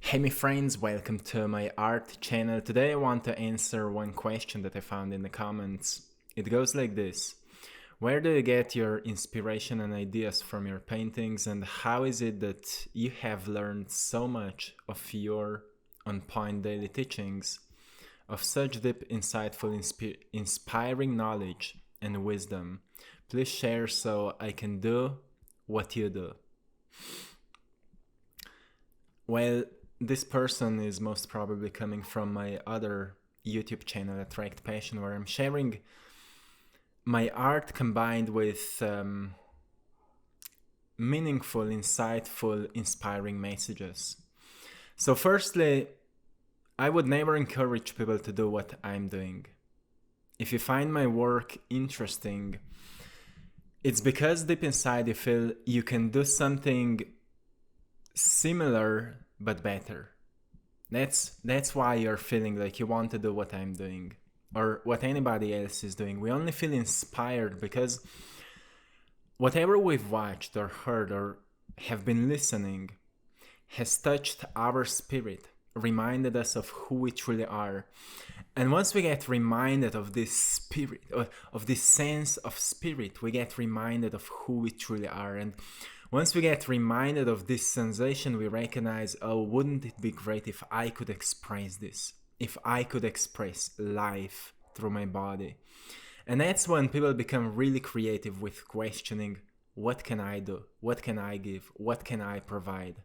Hey my friends, welcome to my art channel. Today I want to answer one question that I found in the comments. It goes like this. Where do you get your inspiration and ideas from your paintings, and how is it that you have learned so much of your on-point daily teachings, of such deep, insightful, inspiring knowledge and wisdom? Please share so I can do what you do. Well, this person is most probably coming from my other YouTube channel, Idrawmypassion, where I'm sharing my art combined with meaningful, insightful, inspiring messages. So firstly, I would never encourage people to do what I'm doing. If you find my work interesting, it's because deep inside you feel you can do something similar but better. That's why you're feeling like you want to do what I'm doing or what anybody else is doing. We only feel inspired because whatever we've watched or heard or have been listening has touched our spirit, reminded us of who we truly are. And once we get reminded of this spirit, of this sense of spirit, we get reminded of who we truly are. And once we get reminded of this sensation, we recognize, oh, wouldn't it be great if I could express this? If I could express life through my body. And that's when people become really creative with questioning, what can I do? What can I give? What can I provide?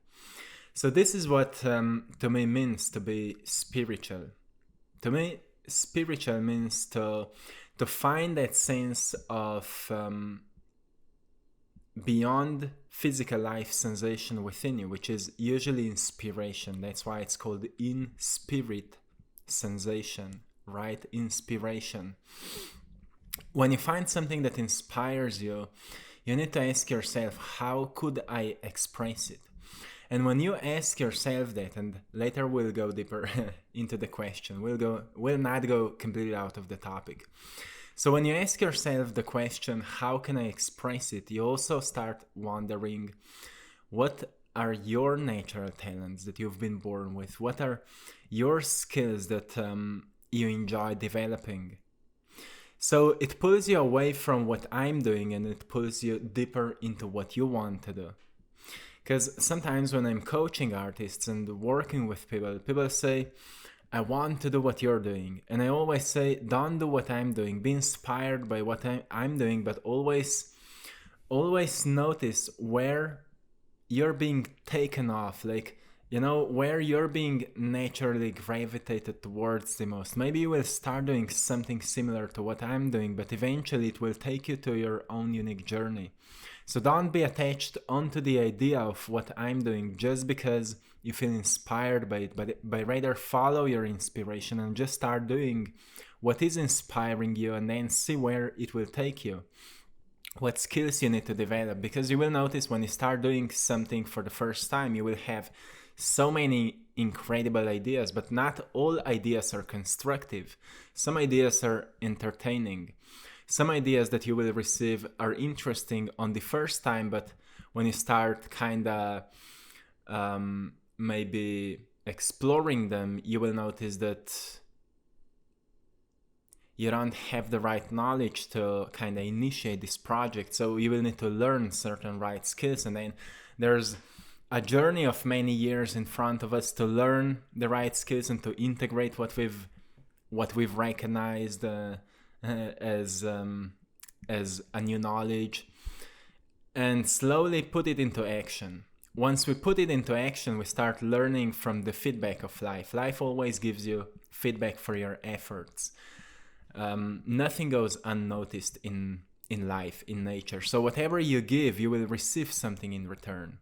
So this is what to me means to be spiritual. To me, spiritual means to find that sense of beyond physical life sensation within you, which is usually inspiration. That's why it's called in spirit sensation, right? Inspiration. When you find something that inspires you, you need to ask yourself, how could I express it? And when you ask yourself that, and later we'll go deeper into the question, we'll not go completely out of the topic. So when you ask yourself the question, how can I express it? You also start wondering, what are your natural talents that you've been born with? What are your skills that you enjoy developing? So it pulls you away from what I'm doing and it pulls you deeper into what you want to do. Because sometimes when I'm coaching artists and working with people, people say, I want to do what you're doing. And I always say, don't do what I'm doing. Be inspired by what I'm doing, but always notice where you're being taken off. Like, you know, where you're being naturally gravitated towards the most. Maybe you will start doing something similar to what I'm doing, but eventually it will take you to your own unique journey. So don't be attached onto the idea of what I'm doing just because you feel inspired by it, but rather follow your inspiration and just start doing what is inspiring you and then see where it will take you. What skills you need to develop, because you will notice when you start doing something for the first time, you will have so many incredible ideas, but not all ideas are constructive. Some ideas are entertaining. Some ideas that you will receive are interesting on the first time, but when you start kind of maybe exploring them, you will notice that you don't have the right knowledge to kind of initiate this project. So you will need to learn certain right skills, and then there's a journey of many years in front of us to learn the right skills and to integrate what we've recognized as a new knowledge, and slowly put it into action. Once we put it into action, we start learning from the feedback of life. Life always gives you feedback for your efforts. Nothing goes unnoticed in life, in nature. So whatever you give, you will receive something in return.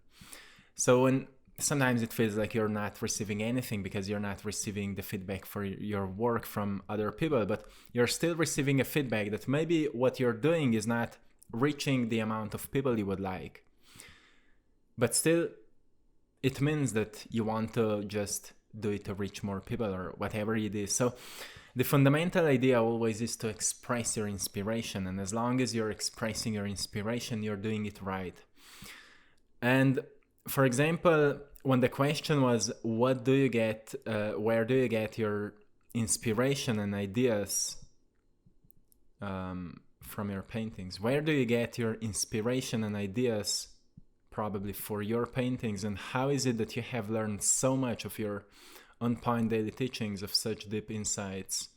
So when sometimes it feels like you're not receiving anything because you're not receiving the feedback for your work from other people, but you're still receiving a feedback that maybe what you're doing is not reaching the amount of people you would like. But still, it means that you want to just do it to reach more people or whatever it is. So the fundamental idea always is to express your inspiration. And as long as you're expressing your inspiration, you're doing it right. And for example, when the question was, what do you get, where do you get your inspiration and ideas from your paintings? Where do you get your inspiration and ideas probably for your paintings? And how is it that you have learned so much of your on-point daily teachings of such deep insights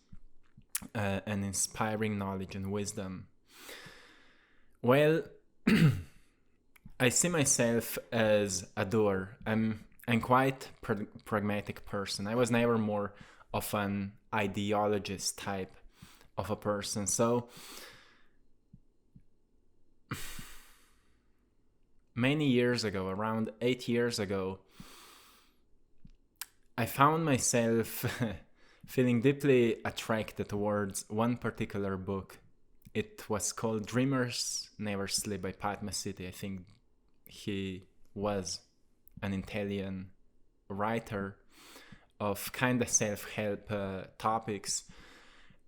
and inspiring knowledge and wisdom? Well, I see myself as a doer. I'm quite pragmatic person. I was never more of an ideologist type of a person. So many years ago, around 8 years ago, I found myself feeling deeply attracted towards one particular book. It was called Dreamers Never Sleep by Padma City. I think he was an Italian writer of kind of self-help topics.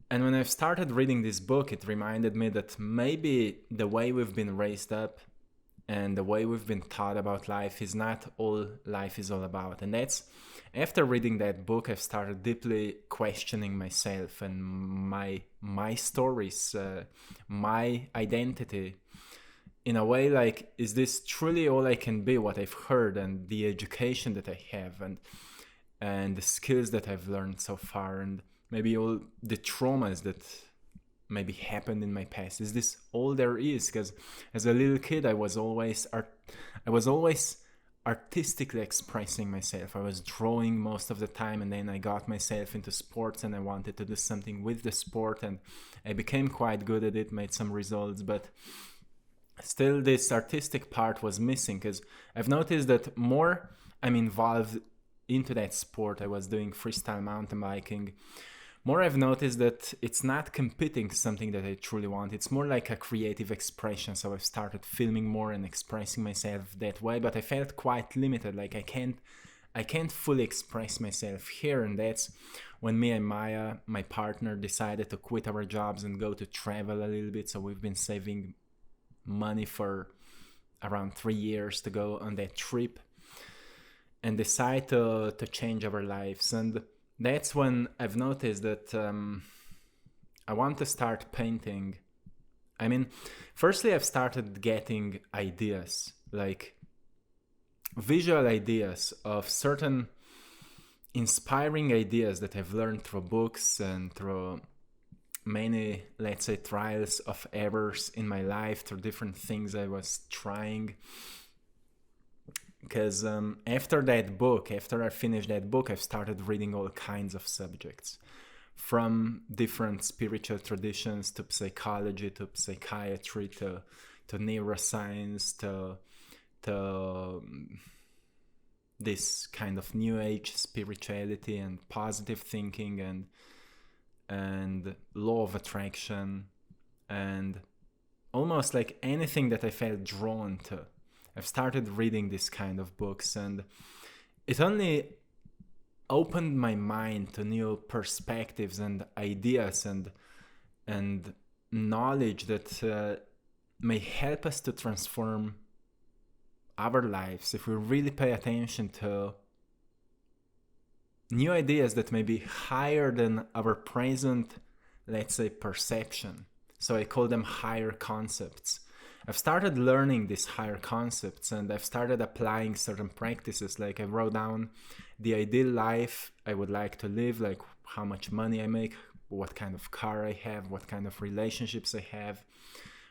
And when I started reading this book, it reminded me that maybe the way we've been raised up and the way we've been taught about life is not all life is all about. And that's, after reading that book, I've started deeply questioning myself and my stories, my identity. In a way, like, is this truly all I can be, what I've heard and the education that I have and the skills that I've learned so far, and maybe all the traumas that maybe happened in my past? Is this all there is? Because as a little kid, I was always artistically expressing myself. I was drawing most of the time, and then I got myself into sports and I wanted to do something with the sport, and I became quite good at it, made some results, but still this artistic part was missing, because I've noticed that more I'm involved into that sport. I was doing freestyle mountain biking. More I've noticed that it's not competing something that I truly want. It's more like a creative expression. So I've started filming more and expressing myself that way, but I felt quite limited. Like I can't fully express myself here. And that's when me and Maya, my partner, decided to quit our jobs and go to travel a little bit. So we've been saving money for around 3 years to go on that trip and decide to change our lives. And that's when I've noticed that I want to start painting. I mean, firstly, I've started getting ideas, like visual ideas of certain inspiring ideas that I've learned through books and through many, let's say, trials of errors in my life, through different things I was trying. Because after I finished that book, I've started reading all kinds of subjects, from different spiritual traditions to psychology to psychiatry to neuroscience to this kind of new age spirituality and positive thinking and law of attraction, and almost like anything that I felt drawn to. I've started reading this kind of books, and it only opened my mind to new perspectives and ideas and knowledge that may help us to transform our lives if we really pay attention to new ideas that may be higher than our present, let's say, perception. So I call them higher concepts. I've started learning these higher concepts, and I've started applying certain practices. Like I wrote down the ideal life I would like to live, like how much money I make, what kind of car I have, what kind of relationships I have,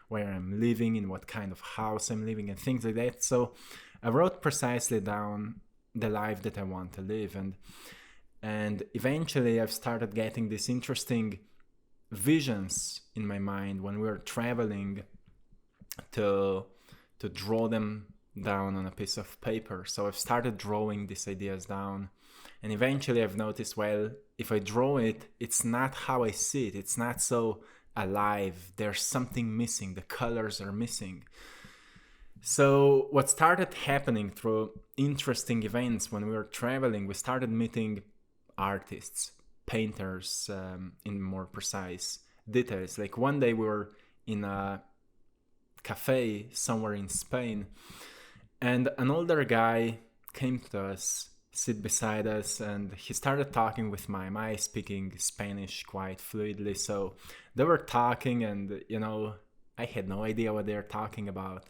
where I'm living, in what kind of house I'm living, and things like that. So I wrote precisely down the life that I want to live, and eventually I've started getting these interesting visions in my mind when we're traveling to draw them down on a piece of paper. So I've started drawing these ideas down, and eventually I've noticed, well, if I draw it, it's not how I see it. It's not so alive. There's something missing. The colors are missing. So what started happening through interesting events when we were traveling, we started meeting artists, painters, in more precise details. Like one day we were in a cafe somewhere in Spain, and an older guy came to us, sit beside us, and he started talking with my Maya, speaking Spanish quite fluidly. So they were talking, and I had no idea what they're talking about.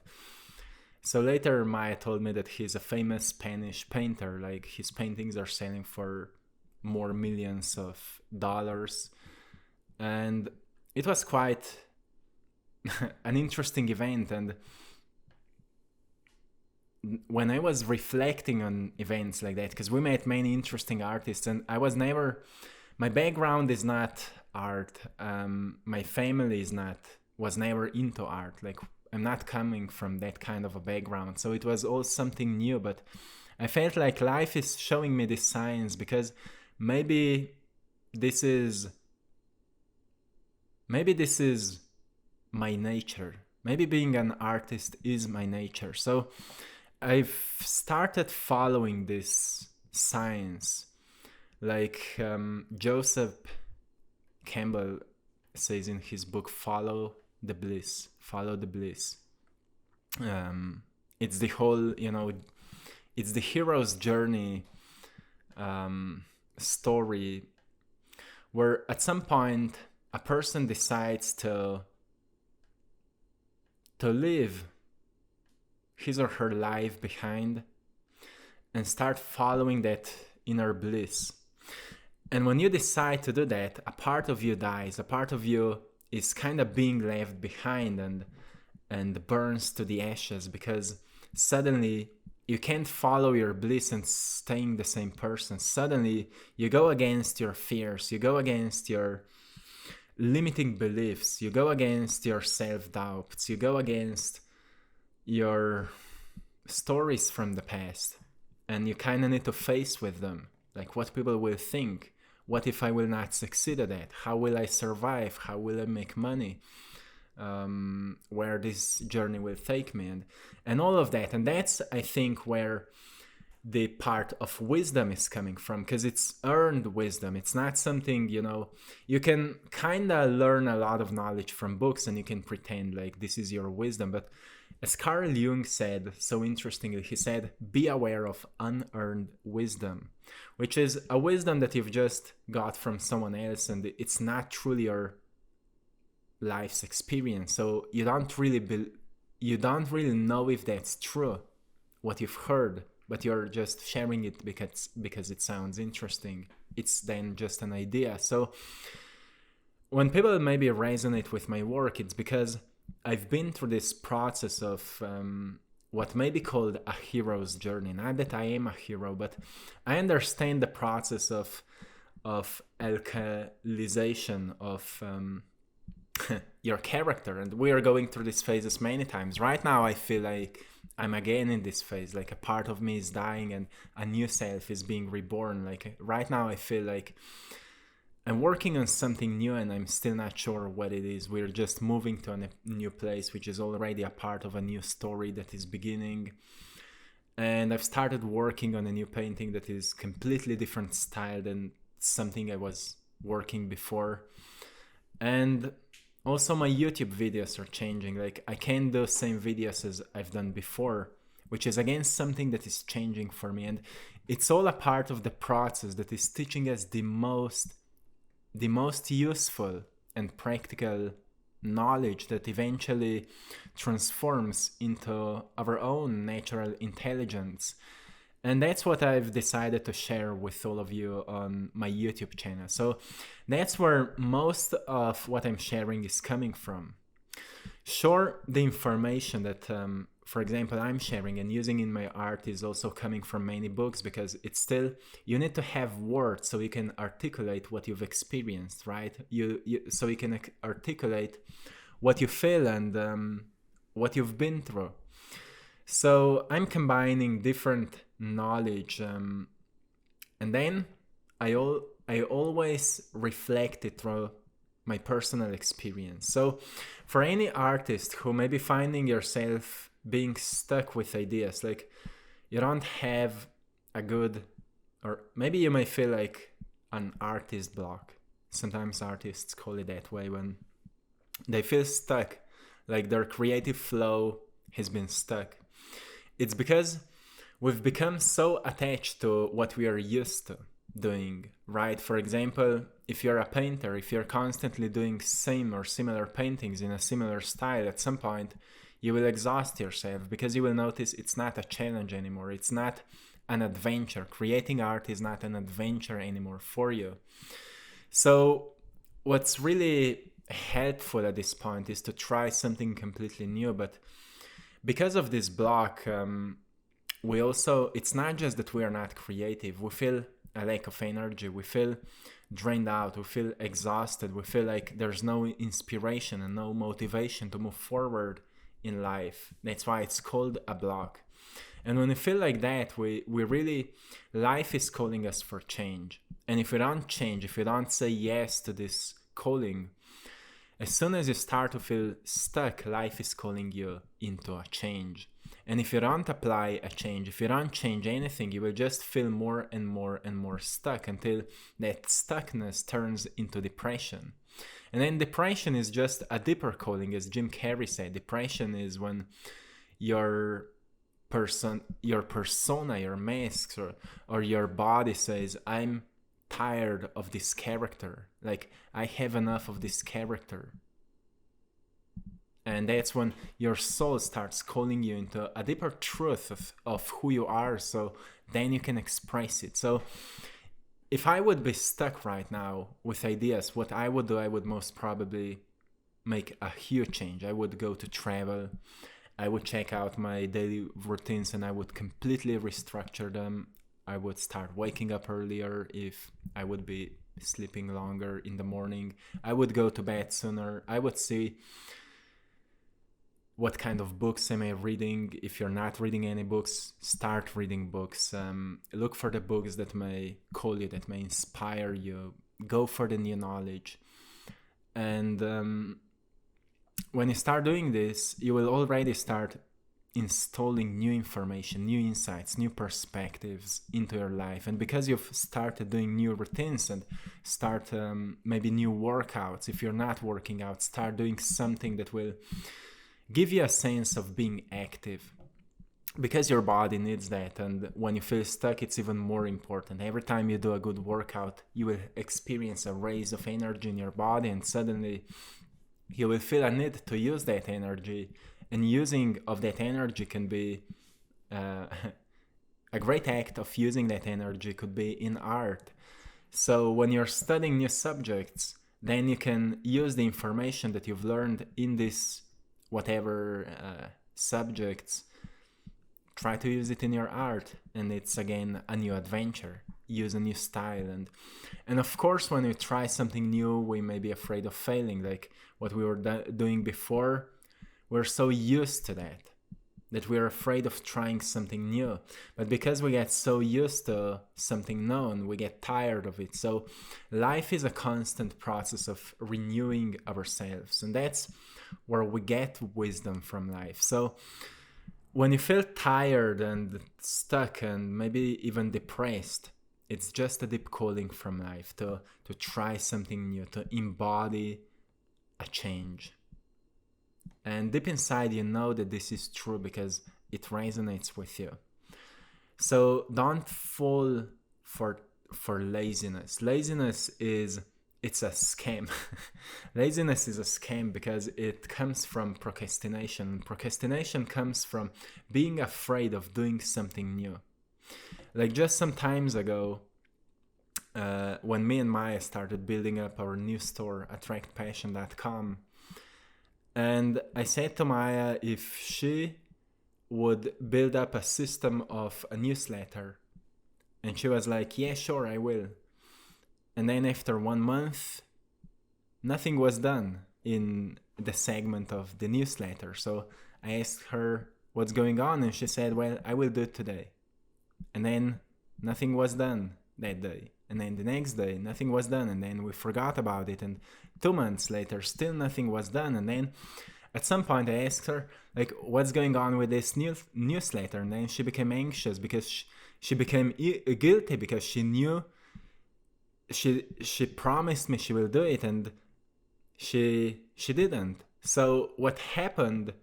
So later Maya told me that he's a famous Spanish painter, like his paintings are selling for more millions of dollars. And it was quite an interesting event. And when I was reflecting on events like that, because we met many interesting artists, and my background is not art. My family was never into art. Like, I'm not coming from that kind of a background. So it was all something new, but I felt like life is showing me this signs, because maybe this is my nature. Maybe being an artist is my nature. So I've started following this science. Like Joseph Campbell says in his book, follow the bliss. It's the whole, it's the hero's journey story, where at some point a person decides to leave his or her life behind and start following that inner bliss. And when you decide to do that, a part of you dies. A part of you is kind of being left behind and burns to the ashes, because suddenly you can't follow your bliss and staying the same person. Suddenly you go against your fears, you go against your limiting beliefs, you go against your self-doubts, you go against your stories from the past, and you kind of need to face with them. Like, what people will think. What if I will not succeed at that? How will I survive? How will I make money? Where this journey will take me, and all of that. And that's, I think, where the part of wisdom is coming from, because it's earned wisdom. It's not something, you can kind of learn a lot of knowledge from books and you can pretend like this is your wisdom. But as Carl Jung said so interestingly, he said, be aware of unearned wisdom, which is a wisdom that you've just got from someone else, and it's not truly your life's experience. So you don't really know if that's true, what you've heard, but you're just sharing it because it sounds interesting. It's then just an idea. So when people maybe resonate with my work, it's because I've been through this process of what may be called a hero's journey. Not that I am a hero, but I understand the process of alkalization of your character, and we are going through these phases many times. Right now I feel like I'm again in this phase, like a part of me is dying and a new self is being reborn. Like right now I feel like I'm working on something new and I'm still not sure what it is. We're just moving to a new place, which is already a part of a new story that is beginning. And I've started working on a new painting that is completely different style than something I was working before. And also my YouTube videos are changing. Like I can't do the same videos as I've done before, which is again something that is changing for me. And it's all a part of the process that is teaching us the most useful and practical knowledge that eventually transforms into our own natural intelligence. And that's what I've decided to share with all of you on my YouTube channel. So that's where most of what I'm sharing is coming from. Sure, the information that, for example, I'm sharing and using in my art is also coming from many books, because it's still, you need to have words so you can articulate what you've experienced, right? So you can articulate what you feel and what you've been through. So I'm combining different knowledge, and then I always reflect it through my personal experience. So for any artist who may be finding yourself being stuck with ideas, like you don't have a good, or maybe you may feel like an artist block. Sometimes artists call it that way, when they feel stuck, like their creative flow has been stuck. It's because we've become so attached to what we are used to doing, right? For example, if you're a painter, if you're constantly doing same or similar paintings in a similar style, at some point you will exhaust yourself because you will notice it's not a challenge anymore. It's not an adventure. Creating art is not an adventure anymore for you. So what's really helpful at this point is to try something completely new. But because of this block, we also, it's not just that we are not creative. We feel a lack of energy. We feel drained out. We feel exhausted. We feel like there's no inspiration and no motivation to move forward in life. That's why it's called a block. And when we feel like that, we really, life is calling us for change. And if we don't change, if we don't say yes to this calling, as soon as you start to feel stuck, life is calling you into a change. And if you don't apply a change, if you don't change anything, you will just feel more and more and more stuck until that stuckness turns into depression. And then depression is just a deeper calling, as Jim Carrey said. Depression is when your persona, your mask, or your body says, I'm tired of this character. Like, I have enough of this character. And that's when your soul starts calling you into a deeper truth of who you are, so then you can express it. So if I would be stuck right now with ideas, what I would do, I would most probably make a huge change. I would go to travel. I would check out my daily routines and I would completely restructure them. I would start waking up earlier if I would be sleeping longer in the morning. I would go to bed sooner. I would see what kind of books am I reading. If you're not reading any books, start reading books. Look for the books that may call you, that may inspire you. Go for the new knowledge. And when you start doing this, you will already start installing new information, new insights, new perspectives into your life. And because you've started doing new routines and start maybe new workouts, if you're not working out, start doing something that will give you a sense of being active, because your body needs that. And when you feel stuck, it's even more important. Every time you do a good workout, you will experience a raise of energy in your body, and suddenly you will feel a need to use that energy. And using of that energy can be a great act of using that energy could be in art. So when you're studying new subjects, then you can use the information that you've learned in this whatever subjects, try to use it in your art, and it's again a new adventure. Use a new style. And of course, when we try something new, we may be afraid of failing, like what we were doing before. We're so used to that we're afraid of trying something new. But because we get so used to something known, we get tired of it. So life is a constant process of renewing ourselves, and that's where we get wisdom from life. So when you feel tired and stuck and maybe even depressed, it's just a deep calling from life to try something new, to embody a change. And deep inside, you know that this is true because it resonates with you. So don't fall for laziness. It's a scam. Laziness is a scam because it comes from procrastination. Procrastination comes from being afraid of doing something new. Like just some times ago, when me and Maya started building up our new store, attractpassion.com, and I said to Maya if she would build up a system of a newsletter. And she was like, yeah, sure, I will. And then after 1 month, nothing was done in the segment of the newsletter. So I asked her what's going on, and she said, well, I will do it today. And then nothing was done that day. And then the next day, nothing was done. And then we forgot about it. And 2 months later, still nothing was done. And then at some point I asked her, like, what's going on with this newsletter? And then she became anxious because she became guilty because she knew she promised me she will do it, and she didn't. So what happened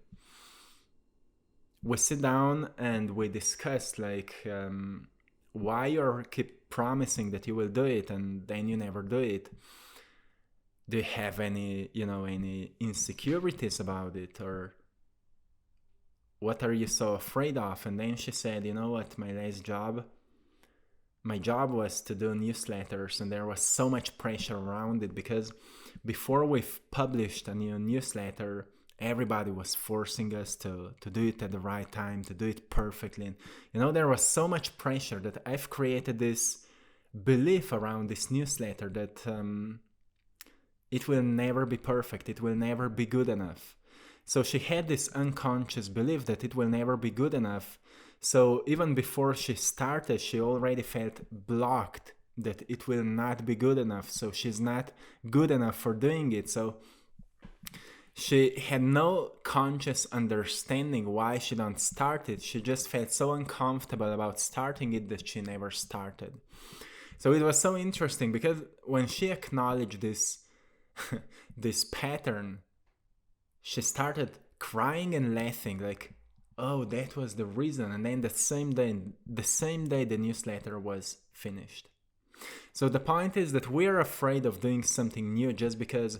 we sit down and we discuss like why you keep promising that you will do it and then you never do it. Do you have any insecurities about it, or what are you so afraid of? And then she said, you know what, my job was to do newsletters, and there was so much pressure around it because before we've published a new newsletter, everybody was forcing us to do it at the right time, to do it perfectly. And there was so much pressure that I've created this belief around this newsletter that it will never be perfect, it will never be good enough. So she had this unconscious belief that it will never be good enough. So even before she started, she already felt blocked that it will not be good enough. So she's not good enough for doing it. So she had no conscious understanding why she don't start it. She just felt so uncomfortable about starting it that she never started. So it was so interesting because when she acknowledged this pattern, she started crying and laughing like, oh, that was the reason. And then the same day the newsletter was finished. So the point is that we're afraid of doing something new just because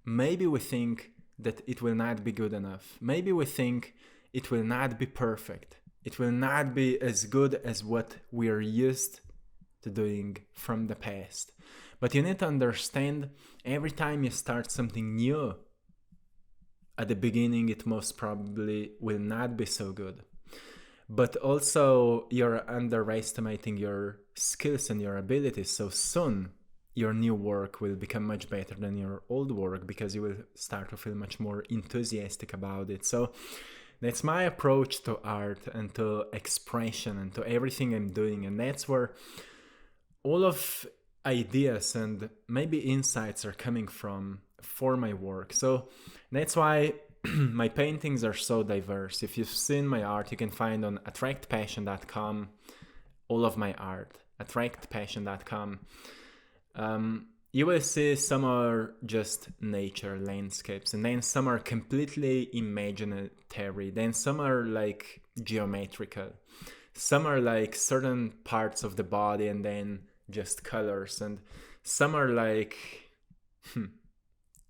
maybe we think that it will not be good enough. Maybe we think it will not be perfect. It will not be as good as what we are used to doing from the past. But you need to understand, every time you start something new, at the beginning it most probably will not be so good. But also you're underestimating your skills and your abilities. So soon your new work will become much better than your old work because you will start to feel much more enthusiastic about it. So that's my approach to art and to expression and to everything I'm doing. And that's where all of ideas and maybe insights are coming from for my work. So that's why my paintings are so diverse. If you've seen my art, you can find on attractpassion.com all of my art. attractpassion.com. You will see some are just nature landscapes, and then some are completely imaginary, then some are like geometrical, some are like certain parts of the body and then just colors, and some are like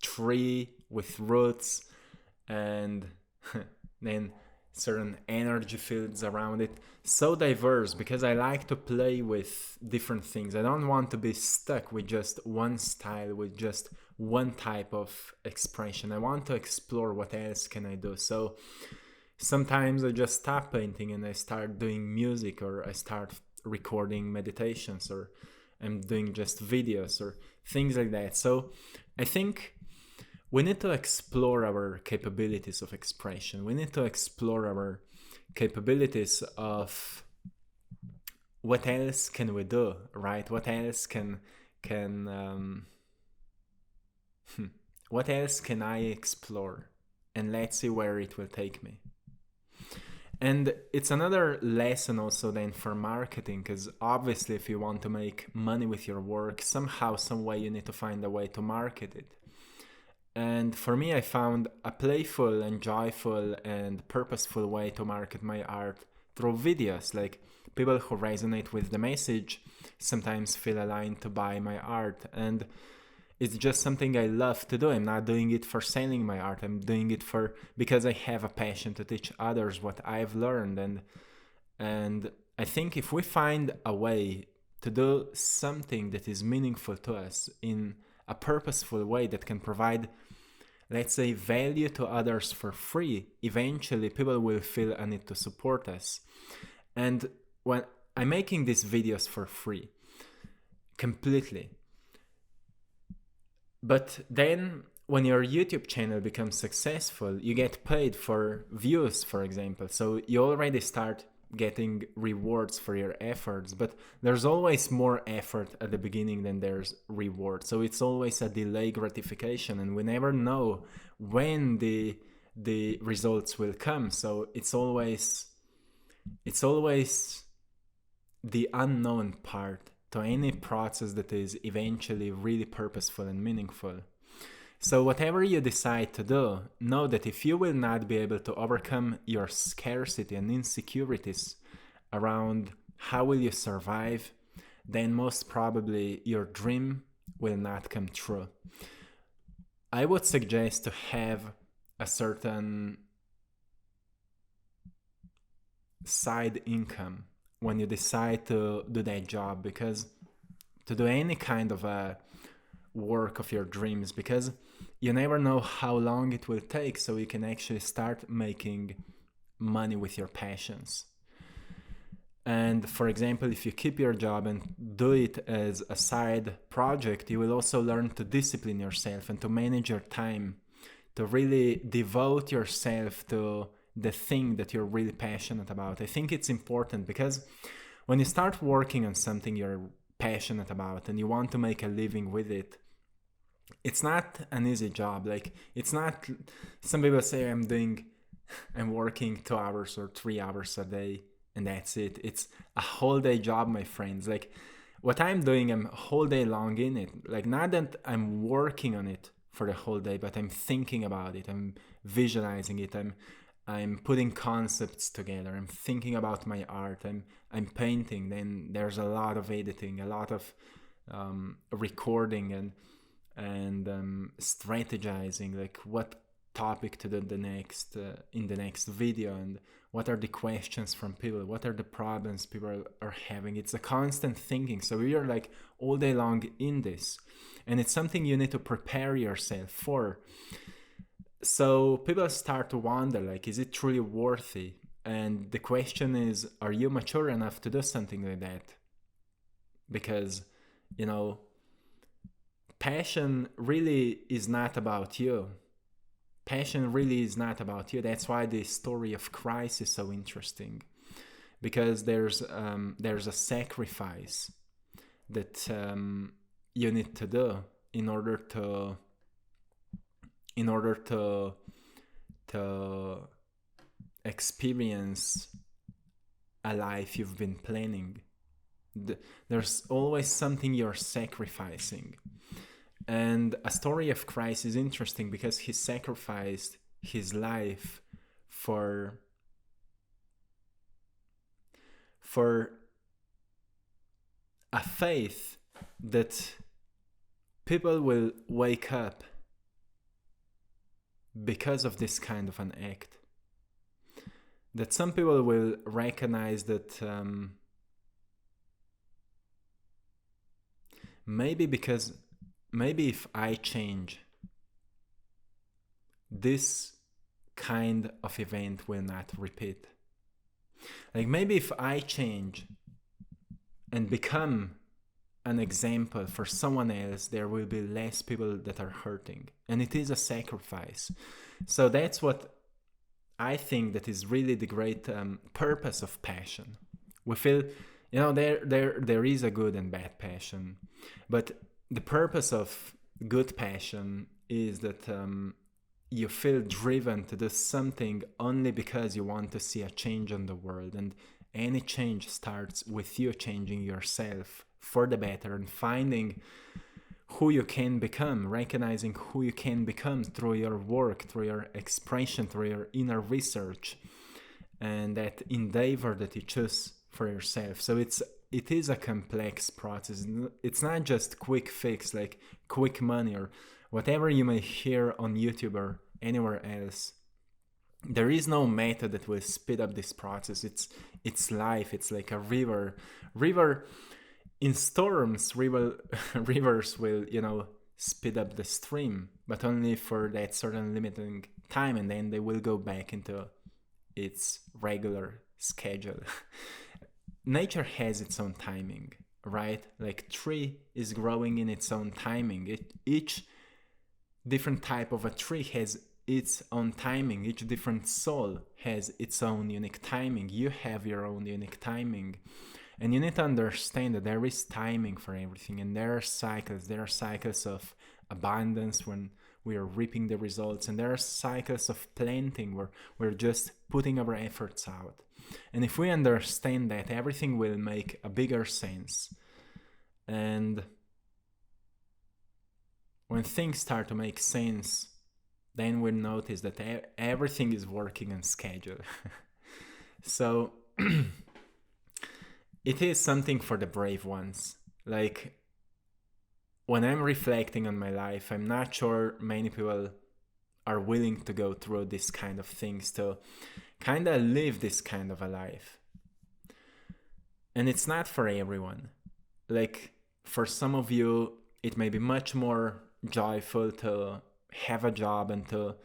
tree with roots and then certain energy fields around it. So diverse because I like to play with different things. I don't want to be stuck with just one style, with just one type of expression. I want to explore what else can I do. So sometimes I just stop painting and I start doing music, or I start recording meditations, or I'm doing just videos or things like that. So I think we need to explore our capabilities of expression. We need to explore our capabilities of what else can we do, right? What else what else can I explore? And let's see where it will take me. And it's another lesson also then for marketing, because obviously if you want to make money with your work, somehow, some way you need to find a way to market it. And for me, I found a playful and joyful and purposeful way to market my art through videos. Like, people who resonate with the message sometimes feel aligned to buy my art. And it's just something I love to do. I'm not doing it for selling my art. I'm doing it because I have a passion to teach others what I've learned. And I think if we find a way to do something that is meaningful to us in a purposeful way that can provide, let's say, value to others for free, eventually people will feel a need to support us. And when I'm making these videos for free, completely. But then when your YouTube channel becomes successful, you get paid for views, for example. So you already start getting rewards for your efforts, but there's always more effort at the beginning than there's reward. So it's always a delayed gratification, and we never know when the results will come. So it's always the unknown part to any process that is eventually really purposeful and meaningful. So whatever you decide to do, know that if you will not be able to overcome your scarcity and insecurities around how will you survive, then most probably your dream will not come true. I would suggest to have a certain side income when you decide to do that job, because to do any kind of a work of your dreams, because you never know how long it will take, so you can actually start making money with your passions. And for example, if you keep your job and do it as a side project, you will also learn to discipline yourself and to manage your time, to really devote yourself to the thing that you're really passionate about. I think it's important because when you start working on something you're passionate about and you want to make a living with it, it's not an easy job. Like, it's not, some people say I'm working 2 hours or 3 hours a day and that's it. It's a whole day job, my friends. Like, what I'm doing, I'm a whole day long in it. Like, not that I'm working on it for the whole day, but I'm thinking about it. I'm visualizing it. I'm putting concepts together. I'm thinking about my art. I'm painting. Then there's a lot of editing, a lot of recording and strategizing, like what topic to do in the next video, and what are the questions from people, what are the problems people are having. It's a constant thinking, so we are like all day long in this, and it's something you need to prepare yourself for. So people start to wonder, like, is it truly worthy? And the question is, are you mature enough to do something like that? Because, you know, passion really is not about you. Passion really is not about you. That's why the story of Christ is so interesting, because there's a sacrifice that you need to do in order to experience a life you've been planning. There's always something you're sacrificing. And a story of Christ is interesting because he sacrificed his life for a faith that people will wake up because of this kind of an act. That some people will recognize that maybe if I change, this kind of event will not repeat. Like, maybe if I change and become an example for someone else, there will be less people that are hurting. And it is a sacrifice. So that's what I think that is really the great purpose of passion. We feel, there is a good and bad passion, but the purpose of good passion is that you feel driven to do something only because you want to see a change in the world, and any change starts with you changing yourself for the better and finding who you can become, recognizing who you can become through your work, through your expression, through your inner research, and that endeavor that you choose for yourself. So it is a complex process. It's not just quick fix, like quick money or whatever you may hear on YouTube or anywhere else. There is no method that will speed up this process. It's life. It's like a river. In storms, rivers will, speed up the stream, but only for that certain limiting time, and then they will go back into its regular schedule. Nature has its own timing, right? Like, tree is growing in its own timing. Each different type of a tree has its own timing. Each different soul has its own unique timing. You have your own unique timing. And you need to understand that there is timing for everything, and there are cycles. There are cycles of abundance when we are reaping the results, and there are cycles of planting where we're just putting our efforts out. And if we understand that, everything will make a bigger sense. And when things start to make sense, then we'll notice that everything is working on schedule. So it is something for the brave ones. Like, when I'm reflecting on my life, I'm not sure many people are willing to go through this kind of things to kind of live this kind of a life. And it's not for everyone. Like, for some of you, it may be much more joyful to have a job and to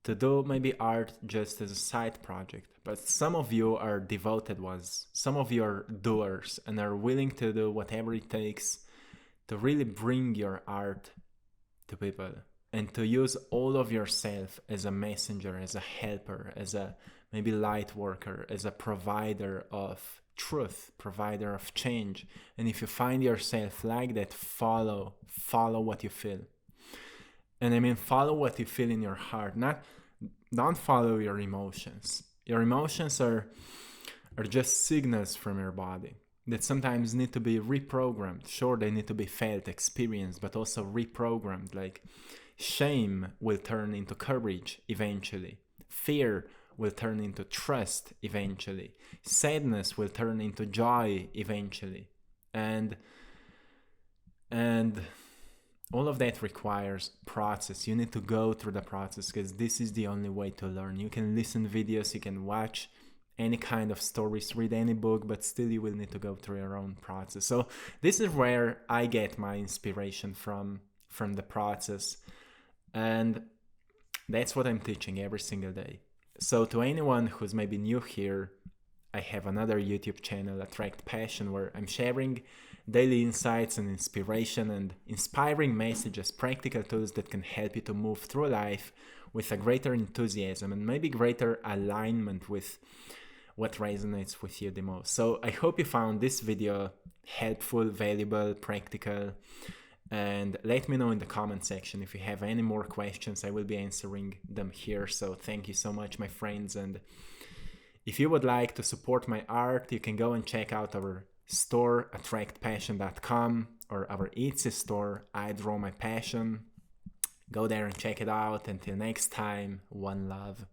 do maybe art just as a side project. But some of you are devoted ones. Some of you are doers and are willing to do whatever it takes to really bring your art to people and to use all of yourself as a messenger, as a helper, as a maybe light worker, as a provider of truth, provider of change. And if you find yourself like that, follow what you feel. And I mean, follow what you feel in your heart. Don't follow your emotions. Your emotions are just signals from your body that sometimes need to be reprogrammed. Sure, they need to be felt, experienced, but also reprogrammed. Like, shame will turn into courage eventually. Fear will turn into trust eventually. Sadness will turn into joy eventually. And all of that requires process. You need to go through the process, because this is the only way to learn. You can listen videos, you can watch any kind of stories, read any book, but still you will need to go through your own process. So this is where I get my inspiration from the process. And that's what I'm teaching every single day. So to anyone who's maybe new here, I have another YouTube channel, Idrawmypassion, where I'm sharing daily insights and inspiration and inspiring messages, practical tools that can help you to move through life with a greater enthusiasm and maybe greater alignment with what resonates with you the most. So I hope you found this video helpful, valuable, practical, and let me know in the comment section if you have any more questions. I will be answering them here. So thank you so much, my friends. And if you would like to support my art, you can go and check out our store, Idrawmypassion.com, or our Etsy store, Idrawmypassion. Go there and check it out. Until next time, one love.